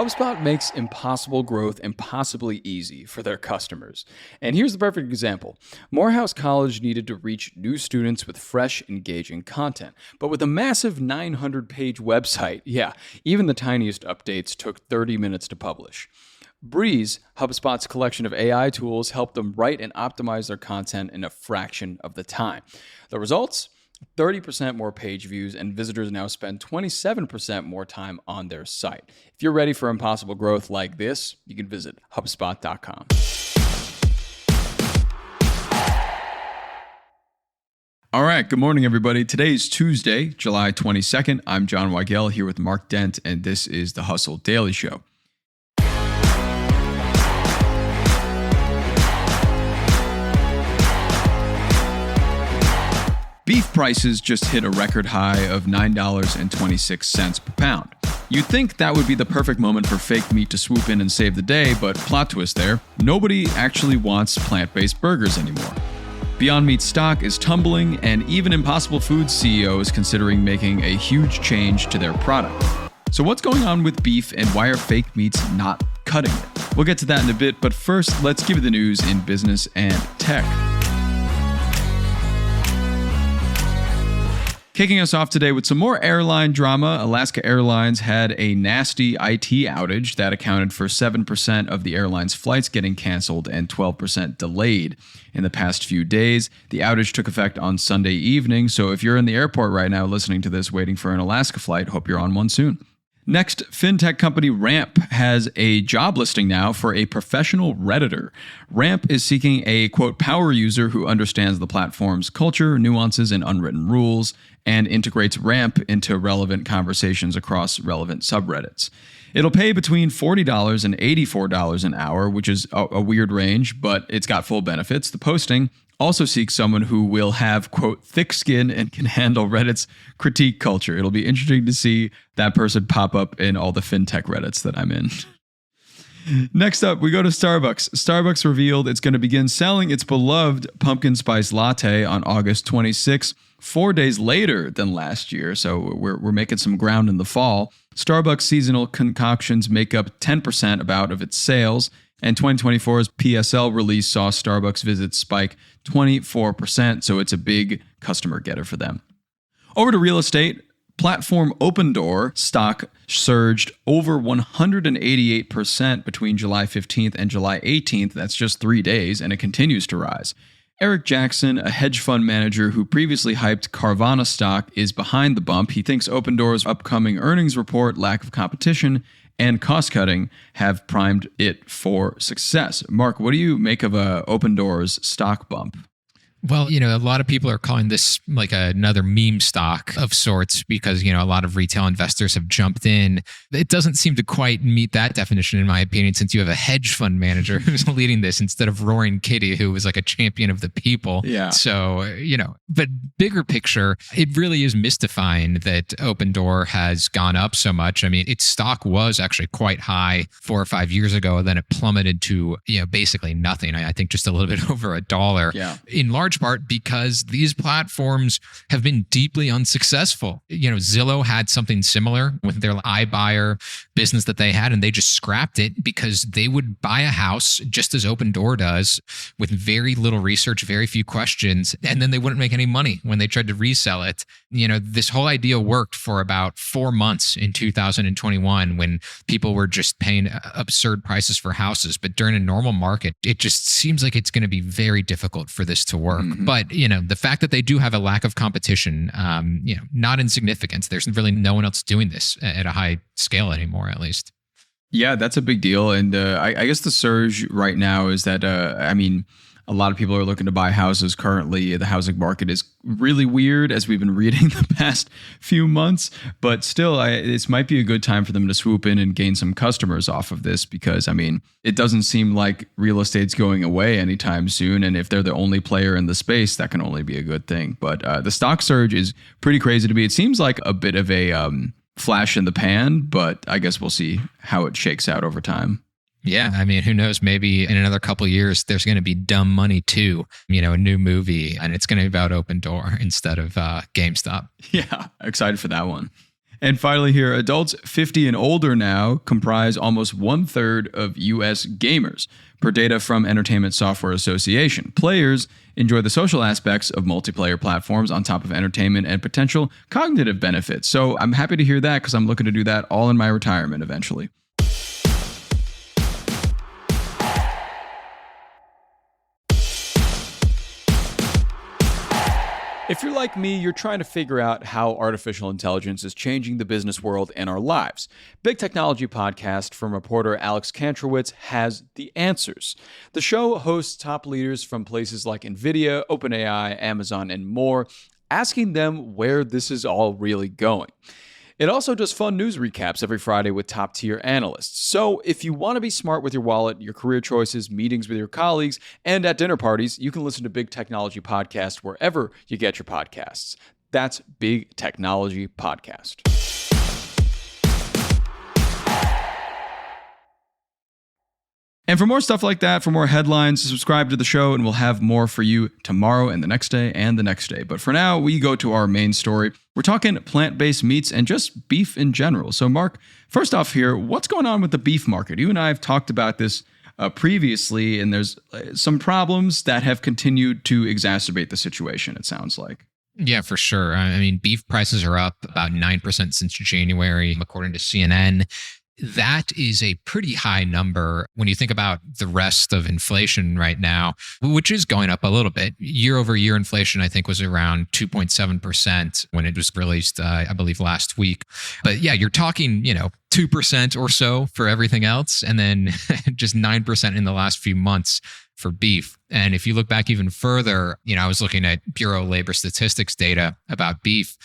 HubSpot makes impossible growth impossibly easy for their customers. And here's the perfect example. Morehouse College needed to reach new students with fresh, engaging content. But with a massive 900-page website, even the tiniest updates took 30 minutes to publish. Breeze, HubSpot's collection of AI tools, helped them write and optimize their content in a fraction of the time. The results? 30% more page views, and visitors now spend 27% more time on their site. If you're ready for impossible growth like this, you can visit HubSpot.com. All right, good morning, everybody. Today is Tuesday, July 22nd. I'm John Weigell here with Mark Dent, and this is the Hustle Daily Show. Beef prices just hit a record high of $9.26 per pound. You'd think that would be the perfect moment for fake meat to swoop in and save the day, but plot twist there, nobody actually wants plant-based burgers anymore. Beyond Meat stock is tumbling, and even Impossible Foods CEO is considering making a huge change to their product. So what's going on with beef, and why are fake meats not cutting it? We'll get to that in a bit, but first, let's give you the news in business and tech. Kicking us off today with some more airline drama, Alaska Airlines had a nasty IT outage that accounted for 7% of the airline's flights getting canceled and 12% delayed in the past few days. The outage took effect on Sunday evening, so if you're in the airport right now listening to this waiting for an Alaska flight, hope you're on one soon. Next, Fintech company Ramp has a job listing now for a professional redditor. Ramp is seeking a, quote, power user who understands the platform's culture, nuances, and unwritten rules, and integrates Ramp into relevant conversations across relevant subreddits. It'll pay between $40 and $84 an hour, which is a weird range, but it's got full benefits. The posting also seeks someone who will have, quote, thick skin and can handle Reddit's critique culture. It'll be interesting to see that person pop up in all the fintech Reddits that I'm in. Next up, we go to Starbucks. Starbucks revealed it's going to begin selling its beloved pumpkin spice latte on August 26th, 4 days later than last year. So we're making some ground in the fall. Starbucks seasonal concoctions make up 10% about of its sales, and 2024's PSL release saw Starbucks visits spike 24%, so it's a big customer getter for them. Over to real estate. Platform Opendoor stock surged over 188% between July 15th and July 18th. That's just 3 days, and it continues to rise. Eric Jackson, a hedge fund manager who previously hyped Carvana stock, is behind the bump. He thinks Opendoor's upcoming earnings report, lack of competition, and cost-cutting have primed it for success. Mark, what do you make of Opendoor's stock bump? Well, a lot of people are calling this like another meme stock of sorts because, a lot of retail investors have jumped in. It doesn't seem to quite meet that definition, in my opinion, since you have a hedge fund manager who's leading this instead of Roaring Kitty, who was like a champion of the people. Yeah. So, but bigger picture, it really is mystifying that Opendoor has gone up so much. I mean, its stock was actually quite high 4 or 5 years ago, then it plummeted to, basically nothing. I think just a little bit over $1. Yeah. In large part because these platforms have been deeply unsuccessful. Zillow had something similar with their iBuyer business that they had, and they just scrapped it because they would buy a house just as Opendoor does with very little research, very few questions, and then they wouldn't make any money when they tried to resell it. This whole idea worked for about 4 months in 2021 when people were just paying absurd prices for houses. But during a normal market, it just seems like it's going to be very difficult for this to work. Mm-hmm. But, the fact that they do have a lack of competition, not insignificant. There's really no one else doing this at a high scale anymore, at least. Yeah, that's a big deal. And I guess the surge right now is that, a lot of people are looking to buy houses currently. The housing market is really weird, as we've been reading the past few months. But still, this might be a good time for them to swoop in and gain some customers off of this because, it doesn't seem like real estate's going away anytime soon. And if they're the only player in the space, that can only be a good thing. But the stock surge is pretty crazy to me. It seems like a bit of a flash in the pan, but I guess we'll see how it shakes out over time. Yeah, who knows? Maybe in another couple of years, there's going to be Dumb Money 2, a new movie, and it's going to be about Opendoor instead of GameStop. Yeah, excited for that one. And finally here, adults 50 and older now comprise almost 1/3 of U.S. gamers, per data from Entertainment Software Association. Players enjoy the social aspects of multiplayer platforms on top of entertainment and potential cognitive benefits. So I'm happy to hear that because I'm looking to do that all in my retirement eventually. If you're like me, you're trying to figure out how artificial intelligence is changing the business world and our lives. Big Technology Podcast from reporter Alex Kantrowitz has the answers. The show hosts top leaders from places like NVIDIA, OpenAI, Amazon, and more, asking them where this is all really going. It also does fun news recaps every Friday with top-tier analysts. So if you want to be smart with your wallet, your career choices, meetings with your colleagues, and at dinner parties, you can listen to Big Technology Podcast wherever you get your podcasts. That's Big Technology Podcast. And for more stuff like that, for more headlines, subscribe to the show and we'll have more for you tomorrow and the next day and the next day. But for now, we go to our main story. We're talking plant-based meats and just beef in general. So Mark, first off here, what's going on with the beef market? You and I have talked about this previously, and there's some problems that have continued to exacerbate the situation, it sounds like. Yeah, for sure. I mean, beef prices are up about 9% since January, according to CNN. That is a pretty high number when you think about the rest of inflation right now, which is going up a little bit. Year over year inflation, I think, was around 2.7% when it was released, I believe, last week. But yeah, you're talking, 2% or so for everything else, and then just 9% in the last few months for beef. And if you look back even further, I was looking at Bureau of Labor Statistics data about beef.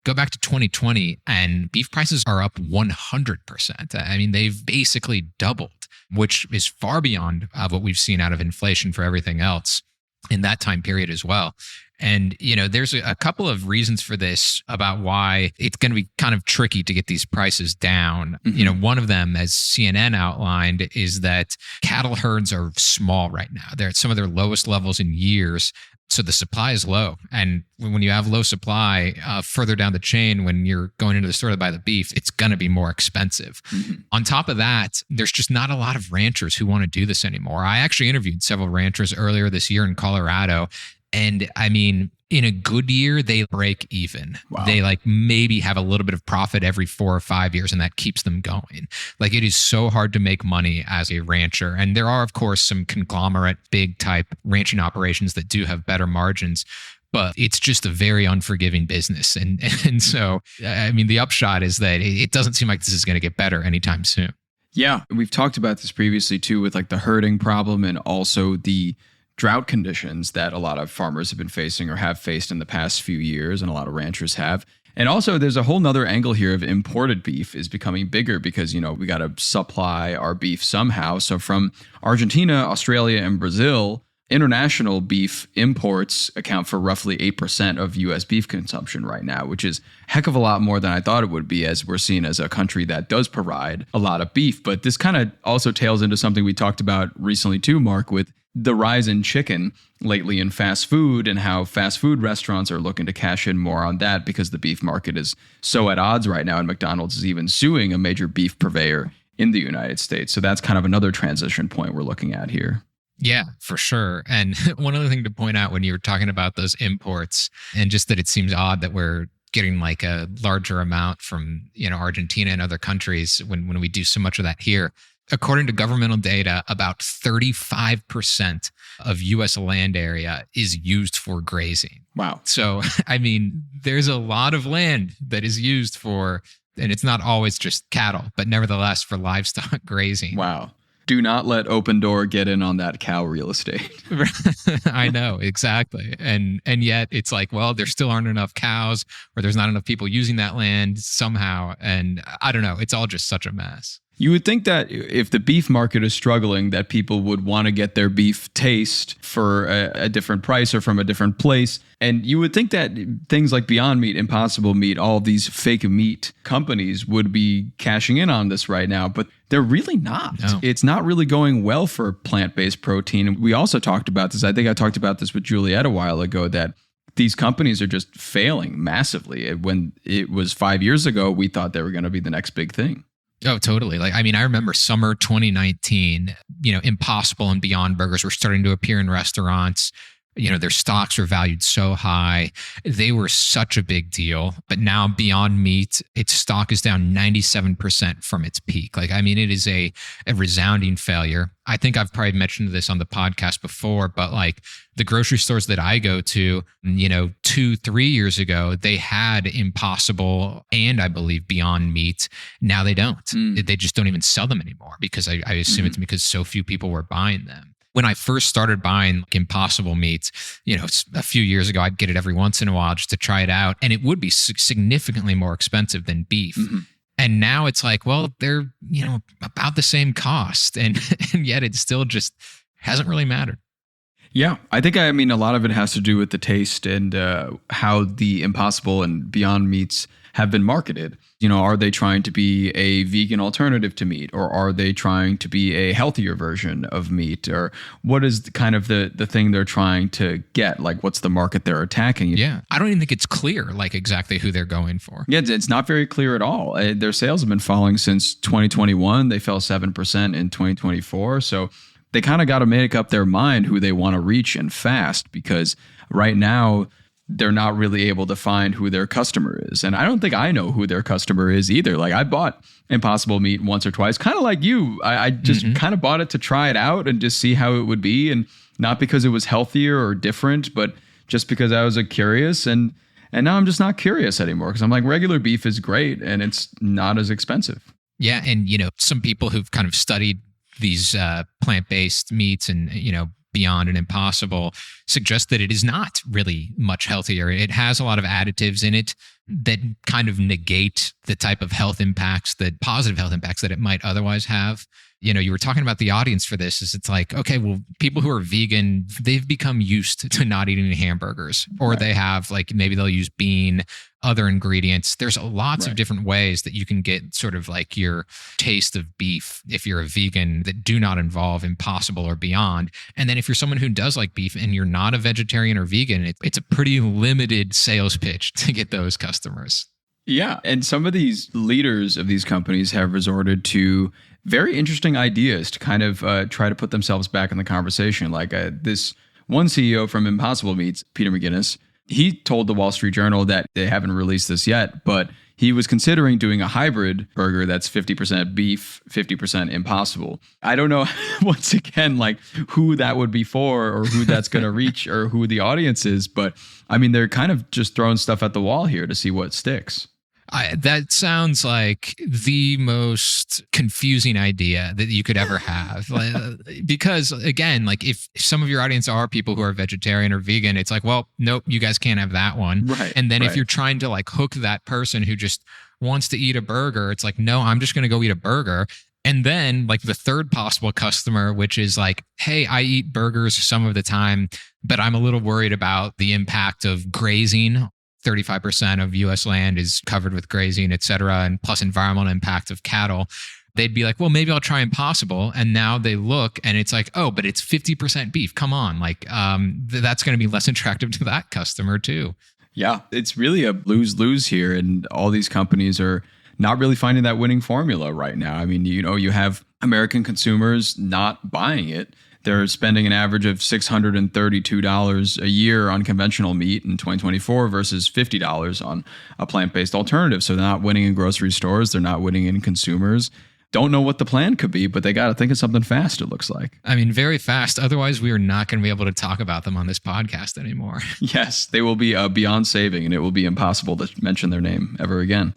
Go back to 2020 and beef prices are up 100%. I mean, they've basically doubled, which is far beyond what we've seen out of inflation for everything else in that time period as well. And, there's a couple of reasons for this about why it's going to be kind of tricky to get these prices down. Mm-hmm. One of them, as CNN outlined, is that cattle herds are small right now. They're at some of their lowest levels in years. So the supply is low. And when you have low supply further down the chain, when you're going into the store to buy the beef, it's going to be more expensive. Mm-hmm. On top of that, there's just not a lot of ranchers who want to do this anymore. I actually interviewed several ranchers earlier this year in Colorado. And I mean, in a good year, they break even. Wow. They maybe have a little bit of profit every 4 or 5 years, and that keeps them going. It is so hard to make money as a rancher. And there are, of course, some conglomerate, big type ranching operations that do have better margins, but it's just a very unforgiving business. And so, I mean, the upshot is that it doesn't seem like this is going to get better anytime soon. Yeah. We've talked about this previously too, with the herding problem and also the drought conditions that a lot of farmers have been facing or have faced in the past few years, and a lot of ranchers have. And also there's a whole nother angle here of imported beef is becoming bigger because, we got to supply our beef somehow. So from Argentina, Australia, and Brazil, international beef imports account for roughly 8% of U.S. beef consumption right now, which is a heck of a lot more than I thought it would be, as we're seen as a country that does provide a lot of beef. But this kind of also tails into something we talked about recently too, Mark, with the rise in chicken lately in fast food, and how fast food restaurants are looking to cash in more on that because the beef market is so at odds right now, and McDonald's is even suing a major beef purveyor in the United States. So that's kind of another transition point we're looking at here. Yeah, for sure. And one other thing to point out when you were talking about those imports, and just that it seems odd that we're getting a larger amount from, Argentina and other countries when we do so much of that here. According to governmental data, about 35% of U.S. land area is used for grazing. Wow. So, I mean, there's a lot of land that is used for, and it's not always just cattle, but nevertheless for livestock grazing. Wow. Do not let Open Door get in on that cow real estate. I know, exactly. And yet it's well, there still aren't enough cows, or there's not enough people using that land somehow. And I don't know, it's all just such a mess. You would think that if the beef market is struggling, that people would want to get their beef taste for a different price or from a different place. And you would think that things like Beyond Meat, Impossible Meat, all of these fake meat companies would be cashing in on this right now, but they're really not. No. It's not really going well for plant-based protein. And we also talked about this. I think I talked about this with Juliet a while ago, that these companies are just failing massively. When it was 5 years ago, we thought they were going to be the next big thing. Oh, totally. Like, I mean, I remember summer 2019, Impossible and Beyond Burgers were starting to appear in restaurants. Their stocks were valued so high. They were such a big deal. But now Beyond Meat, its stock is down 97% from its peak. Like, I mean, it is a resounding failure. I think I've probably mentioned this on the podcast before, but like the grocery stores that I go to, 2-3 years ago, they had Impossible and I believe Beyond Meat. Now they don't. They just don't even sell them anymore because I assume it's because so few people were buying them. When I first started buying Impossible meat, a few years ago, I'd get it every once in a while just to try it out. And it would be significantly more expensive than beef. Mm-hmm. And now it's like, well, they're, about the same cost. And yet it still just hasn't really mattered. Yeah, I think, a lot of it has to do with the taste and how the Impossible and Beyond Meats have been marketed. Are they trying to be a vegan alternative to meat, or are they trying to be a healthier version of meat, or what is kind of the thing they're trying to get? Like, what's the market they're attacking? Yeah, I don't even think it's clear, like exactly who they're going for. Yeah, it's not very clear at all. Their sales have been falling since 2021. They fell 7% in 2024. So they kind of got to make up their mind who they want to reach and fast, because right now they're not really able to find who their customer is. And I don't think I know who their customer is either. Like, I bought Impossible meat once or twice, kind of like you. I just kind of bought it to try it out and just see how it would be. And not because it was healthier or different, but just because I was curious. And now I'm just not curious anymore, because I'm like, regular beef is great and it's not as expensive. Yeah. And, some people who've kind of studied these plant-based meats and, Beyond and Impossible suggest that it is not really much healthier. It has a lot of additives in it that kind of negate the type of positive health impacts that it might otherwise have. You were talking about the audience for this. It's like, okay, well, people who are vegan, they've become used to not eating hamburgers, or they have, like, maybe they'll use bean, other ingredients. There's lots of different ways that you can get sort of like your taste of beef if you're a vegan that do not involve Impossible or Beyond. And then if you're someone who does like beef and you're not a vegetarian or vegan, it's a pretty limited sales pitch to get those customers. Yeah. And some of these leaders of these companies have resorted to very interesting ideas to kind of try to put themselves back in the conversation. Like this one CEO from Impossible Meats, Peter McGinnis, he told the Wall Street Journal that they haven't released this yet, but he was considering doing a hybrid burger that's 50% beef, 50% Impossible. I don't know, once again, like who that would be for or who that's going to reach or who the audience is. But I mean, they're kind of just throwing stuff at the wall here to see what sticks. That sounds like the most confusing idea that you could ever have. Because again, like if some of your audience are people who are vegetarian or vegan, it's like, well, nope, you guys can't have that one. Right. And then if you're trying to like hook that person who just wants to eat a burger, it's like, no, I'm just going to go eat a burger. And then like the third possible customer, which is like, hey, I eat burgers some of the time, but I'm a little worried about the impact of grazing. 35% of US land is covered with grazing, et cetera, and plus environmental impact of cattle. They'd be like, well, maybe I'll try Impossible. And now they look and it's like, oh, but it's 50% beef. Come on. Like, that's going to be less attractive to that customer too. Yeah, it's really a lose-lose here. And all these companies are not really finding that winning formula right now. I mean, you have American consumers not buying it. They're spending an average of $632 a year on conventional meat in 2024 versus $50 on a plant-based alternative. So they're not winning in grocery stores. They're not winning in consumers. Don't know what the plan could be, but they got to think of something fast, it looks like. I mean, very fast. Otherwise, we are not going to be able to talk about them on this podcast anymore. Yes, they will be beyond saving, and it will be impossible to mention their name ever again.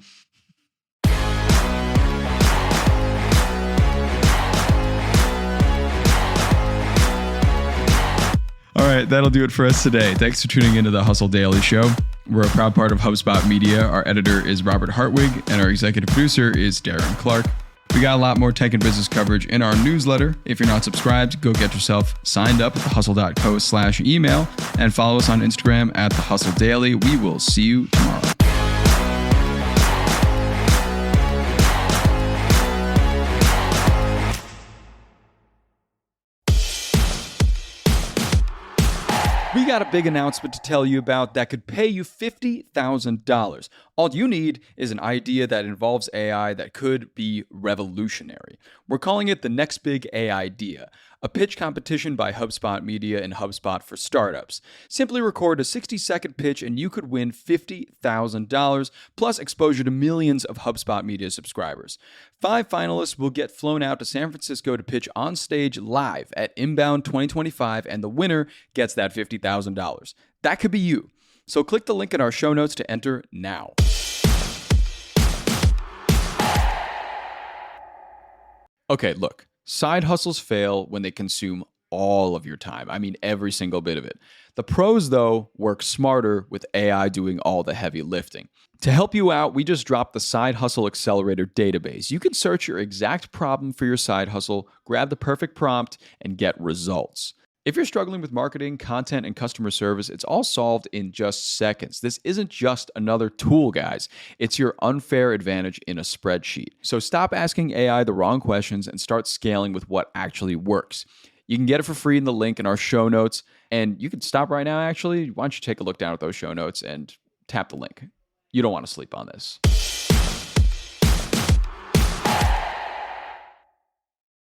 All right, that'll do it for us today. Thanks for tuning into the Hustle Daily Show. We're a proud part of HubSpot Media. Our editor is Robert Hartwig, and our executive producer is Darren Clark. We got a lot more tech and business coverage in our newsletter. If you're not subscribed, go get yourself signed up at thehustle.co/email and follow us on Instagram at The Hustle Daily. We will see you tomorrow. We got a big announcement to tell you about that could pay you $50,000. All you need is an idea that involves AI that could be revolutionary. We're calling it the Next Big AIdea, a pitch competition by HubSpot Media and HubSpot for startups. Simply record a 60-second pitch and you could win $50,000 plus exposure to millions of HubSpot Media subscribers. 5 finalists will get flown out to San Francisco to pitch on stage live at Inbound 2025, and the winner gets that $50,000. That could be you. So click the link in our show notes to enter now. Okay, look, side hustles fail when they consume all of your time. I mean, every single bit of it. The pros, though, work smarter with AI doing all the heavy lifting. To help you out, we just dropped the Side Hustle Accelerator database. You can search your exact problem for your side hustle, grab the perfect prompt, and get results. If you're struggling with marketing, content, and customer service, it's all solved in just seconds. This isn't just another tool, guys. It's your unfair advantage in a spreadsheet. So stop asking AI the wrong questions and start scaling with what actually works. You can get it for free in the link in our show notes. And you can stop right now, actually. Why don't you take a look down at those show notes and tap the link? You don't want to sleep on this.